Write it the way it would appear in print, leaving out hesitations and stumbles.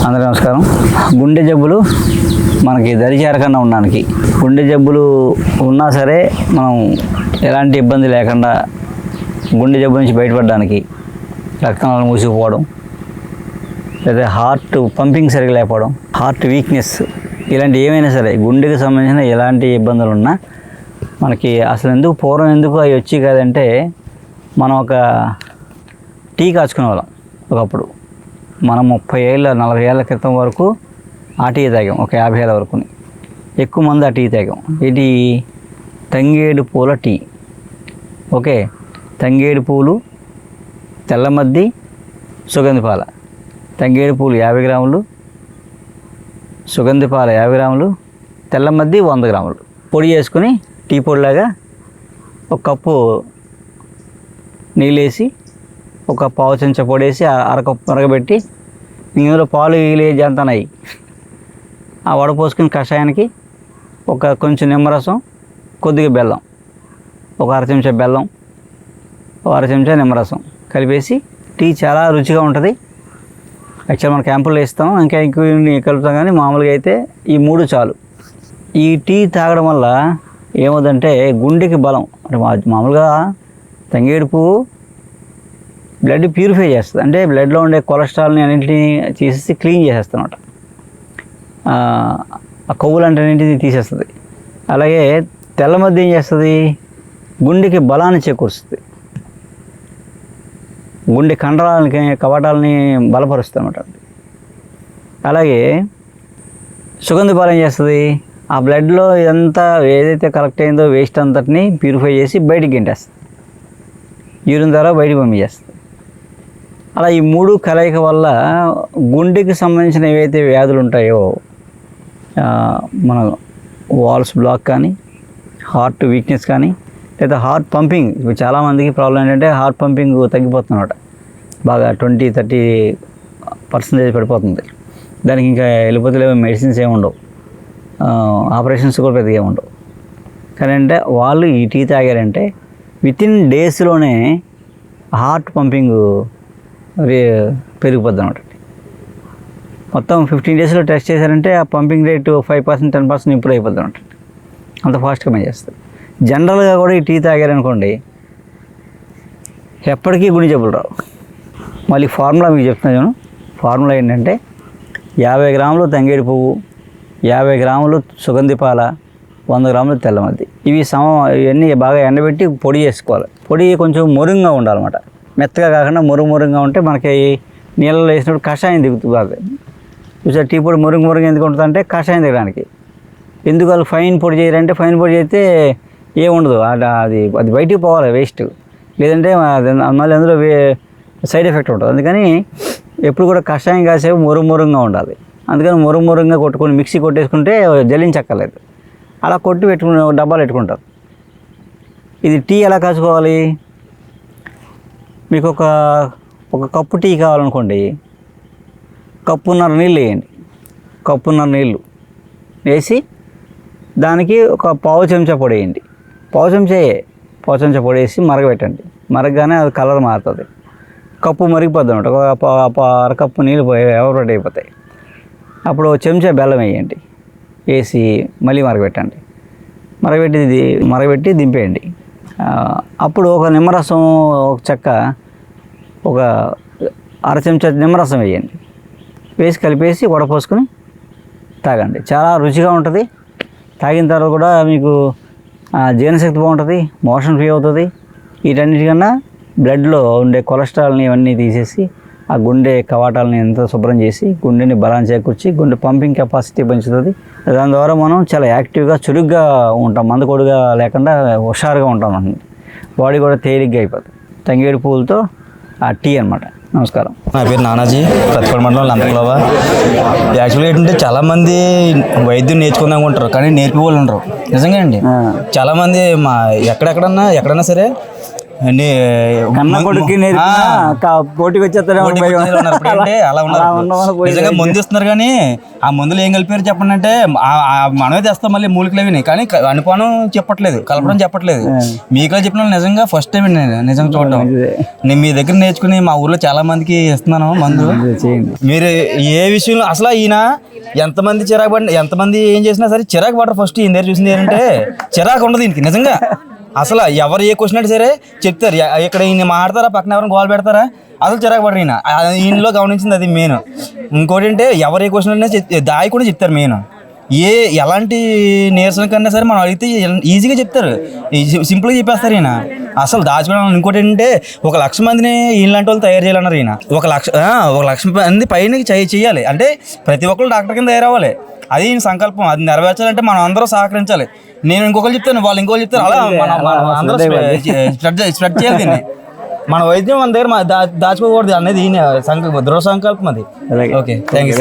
అందరికీ నమస్కారం. గుండె జబ్బులు మనకి దరి చేరకుండా ఉండడానికి, గుండె జబ్బులు ఉన్నా సరే మనం ఎలాంటి ఇబ్బంది లేకుండా గుండె జబ్బు నుంచి బయటపడడానికి, రక్తనాళాలు మూసుకుపోవడం, లేదా హార్ట్ పంపింగ్ సరిగ్గా లేకపోవడం, హార్ట్ వీక్నెస్, ఇలాంటి ఏమైనా సరే గుండెకి సంబంధించిన ఎలాంటి ఇబ్బందులు ఉన్నా మనకి అసలు పూర్వం ఎందుకు అవి వచ్చి కాదంటే, మనం ఒక టీ కాచుకునే వాళ్ళం ఒకప్పుడు. మనం 30 ఏళ్ళ 40 ఏళ్ళ క్రితం వరకు ఆ టీ తాగాం, ఒక 50 ఏళ్ళ వరకు ఎక్కువ మంది ఆ టీ తాగాం. ఇది తంగేడు పూల టీ. ఓకే, తంగేడు పూలు, తెల్లమద్ది, సుగంధి పాల. తంగేడు పూలు 50 గ్రాములు, సుగంధి పాల 50 గ్రాములు, తెల్లమద్ది 100 గ్రాములు పొడి చేసుకుని టీ పొడిలాగా ఒక కప్పు నీళ్ళేసి ఒక పావు చెంచా పొడేసి అరకప్పు మరగబెట్టి ఇందులో పాలు వేసి అంతనాయి ఆ వడపోసుకుని కషాయానికి ఒక కొంచెం నిమ్మరసం, కొద్దిగా బెల్లం, ఒక అర చెంచా బెల్లం, ఒక అర చెంచా నిమ్మరసం కలిపేసి టీ చాలా రుచిగా ఉంటుంది. యాక్చువల్ మన క్యాంపుల్లో ఇస్తాం, ఇంకా ఎక్కువ కలుపుతాం, కానీ మామూలుగా అయితే ఈ 3 చాలు. ఈ టీ తాగడం వల్ల ఏమవుతుందంటే గుండెకి బలం. అంటే మామూలుగా తంగేడు పువ్వు బ్లడ్ ప్యూరిఫై చేస్తుంది, అంటే బ్లడ్లో ఉండే కొలెస్ట్రాల్ని అన్నింటినీ తీసేసి క్లీన్ చేసేస్తున్నమాట. ఆ కొవ్వులు అన్నింటినీ తీసేస్తుంది. అలాగే తెల్లమద్ది ఏం చేస్తుంది, గుండెకి బలాన్ని చేకూరుస్తుంది, గుండె కండరాలకి కవాటాలని బలపరుస్తుంది అన్నమాట. అలాగే సుగంధి పాలు ఏం చేస్తుంది, ఆ బ్లడ్లో ఇదంతా ఏదైతే కలెక్ట్ అయిందో వేస్ట్ అంతటిని ప్యూరిఫై చేసి బయటికి గెంటేస్తుంది, యూరిన్ ద్వారా బయటికి పంపించేస్తుంది. అలా ఈ 3 కలయిక వల్ల గుండెకి సంబంధించిన ఏవైతే వ్యాధులు ఉంటాయో, మన వాల్స్ బ్లాక్ కానీ, హార్ట్ వీక్నెస్ కానీ, లేదా హార్ట్ పంపింగ్, ఇప్పుడు చాలామందికి ప్రాబ్లం ఏంటంటే హార్ట్ పంపింగ్ తగ్గిపోతుందన్నమాట. బాగా 20-30% పడిపోతుంది. దానికి ఇంకా వెళ్ళిపోతే మెడిసిన్స్ ఏమి ఉండవు, ఆపరేషన్స్ కూడా పెద్దగా ఏమి ఉండవు. కానీ అంటే వాళ్ళు ఈ టీ తాగారంటే వితిన్ డేస్లోనే హార్ట్ పంపింగ్ పెరిగిపోద్ది అనమాట. మొత్తం 15 డేస్లో టెస్ట్ చేశారంటే ఆ పంపింగ్ రేటు 5%, 10% ఇంప్రూవ్ అయిపోద్ది అనమాట. అంత ఫాస్ట్గా పనిచేస్తుంది. జనరల్గా కూడా ఈ టీ తాగారనుకోండి ఎప్పటికీ గుండె జబ్బులు రావు. మళ్ళీ ఫార్ములా మీకు చెప్తున్నాను. ఫార్ములా ఏంటంటే 50 గ్రాములు తంగేడు పువ్వు, 50 గ్రాములు సుగంధి పాల, 100 గ్రాములు తెల్లమద్ది. ఇవన్నీ బాగా ఎండబెట్టి పొడి చేసుకోవాలి. పొడి కొంచెం మురుగ్గా ఉండాలన్నమాట. మెత్తగా కాకుండా మురుగ్గా ఉంటే మనకి నీళ్ళలో వేసినప్పుడు కషాయం దిగుతుంది బాగా. చూసారు టీ పొడి మురుగు ఎందుకు ఉంటుంది అంటే కషాయం దిగడానికి. ఎందుకు వాళ్ళు ఫైన్ పొడి చేయాలంటే, ఫైన్ పొడి చేస్తే ఏముండదు, అది బయటికి పోవాలి వేస్ట్, లేదంటే మళ్ళీ అందులో సైడ్ ఎఫెక్ట్ ఉంటుంది. అందుకని ఎప్పుడు కూడా కషాయం కాసేపు మురుగ్గా ఉండాలి. అందుకని మురుగ్గా కొట్టుకొని మిక్సీ కొట్టేసుకుంటే జల్లించక్కర్లేదు. అలా కొట్టి పెట్టుకుని డబ్బాలు పెట్టుకుంటారు. ఇది టీ ఎలా కాచుకోవాలి, మీకు ఒక కప్పు టీ కావాలనుకోండి, కప్పున్నర నీళ్ళు వేయండి. కప్పున్నర నీళ్ళు వేసి దానికి ఒక పావు చెంచా పొడి వేయండి. పావు చెంచా పొడి వేసి మరగబెట్టండి. మరగగానే అది కలర్ మారుతుంది, కప్పు మరిగిపోద్ది అనమాట. ఒక అరకప్పు నీళ్ళు ఎవాపరేట్ అయిపోతాయి. అప్పుడు చెంచా బెల్లం వేయండి, వేసి మళ్ళీ మరగబెట్టండి. మరగబెట్టి దింపేయండి. అప్పుడు ఒక నిమ్మరసం, ఒక చెక్క, ఒక అర చెంచా నిమ్మరసం వేయండి. వేసి కలిపేసి వడపోసుకొని తాగండి. చాలా రుచిగా ఉంటుంది. తాగిన తర్వాత కూడా మీకు జీర్ణశక్తి బాగుంటుంది, మోషన్ ఫ్రీ అవుతుంది. వీటన్నిటికన్నా బ్లడ్లో ఉండే కొలెస్ట్రాల్ని ఇవన్నీ తీసేసి ఆ గుండె కవాటాలని ఎంత శుభ్రం చేసి గుండెని బలాన్ని చేకూర్చి గుండె పంపింగ్ కెపాసిటీ పెంచుతుంది. దాని ద్వారా మనం చాలా యాక్టివ్గా, చురుగ్గా ఉంటాం, మందకొడుగా లేకుండా హుషారుగా ఉంటాం. బాడీ కూడా తేలిగ్గా అయిపోతుంది. తంగేడు పువ్వులతో ఆ టీ అనమాట. నమస్కారం. నా పేరు నానాజీ, ప్రతిపడ మండలం లంతకులవా. యాక్చువల్గా ఏంటంటే చాలామంది వైద్యం నేర్చుకుందాం ఉంటారు, కానీ నేర్పి వాళ్ళు ఉండరు. నిజంగా అండి, చాలామంది ఎక్కడైనా సరే కన్న కొడుక్కి నేర్పిన పోటీకి వచ్చేస్తాడేమో భయం. అలా ఉన్నారు. నిజంగా మందు ఇస్తున్నారు కానీ ఆ మందులు ఏం కలిపారు చెప్పండి అంటే మనమే తెస్తాం మళ్ళీ మూలికలు అవి కానీ అనుకోవడం చెప్పట్లేదు, కలపడం చెప్పట్లేదు. మీకు చెప్పిన నిజంగా ఫస్ట్ టైం నేను నిజంగా చూడడం. నేను మీ దగ్గర నేర్చుకుని మా ఊర్లో చాలా మందికి ఇస్తున్నాను మందు. మీరు ఏ విషయంలో అసలు ఈయన ఎంతమంది చిరాకు పడి ఎంతమంది ఏం చేసినా సరే చిరాకు పడరు. ఫస్ట్ ఈయన దగ్గర చూసింది ఏంటంటే చిరాకు ఉండదు ఈయనకి నిజంగా. అసలు ఎవరు ఏ క్వశ్చన్ అంటే సరే చెప్తారు. ఇక్కడ ఈయన మాట్లాడతారా, పక్కన ఎవరైనా గోల్ పెడతారా, అసలు చిరాకు పడరు ఈయన. ఈయనలో గమనించింది అది మెయిన్. ఇంకోటి అంటే ఎవరు ఏ క్వశ్చన్ అంటే దాయి కూడా చెప్తారు మెయిన్. ఎలాంటి నీరసన కన్నా సరే మనం అడిగితే ఈజీగా చెప్తారు, సింపుల్గా చెప్పేస్తారు ఈయన. అసలు దాచుకోవడం. ఇంకోటి ఏంటంటే 1,00,000 మందిని ఈయనలాంటి వాళ్ళు తయారు చేయాలన్నారు ఈయన. 1,00,000 మంది పైన చేయాలి అంటే ప్రతి ఒక్కరు డాక్టర్ కింద తయారవ్వాలి. అది ఈయన సంకల్పం. అది నెరవేర్చాలంటే మనం అందరూ సహకరించాలి. నేను ఇంకొకరు చెప్తాను, వాళ్ళు ఇంకొకరు చెప్తారు, అలా అందరూ స్ప్రెడ్ చేయాలి దీన్ని. మన వైద్యం మన దగ్గర దాచుకోకూడదు అనేది ఈయన దృఢ సంకల్పం అది. Okay, thank you.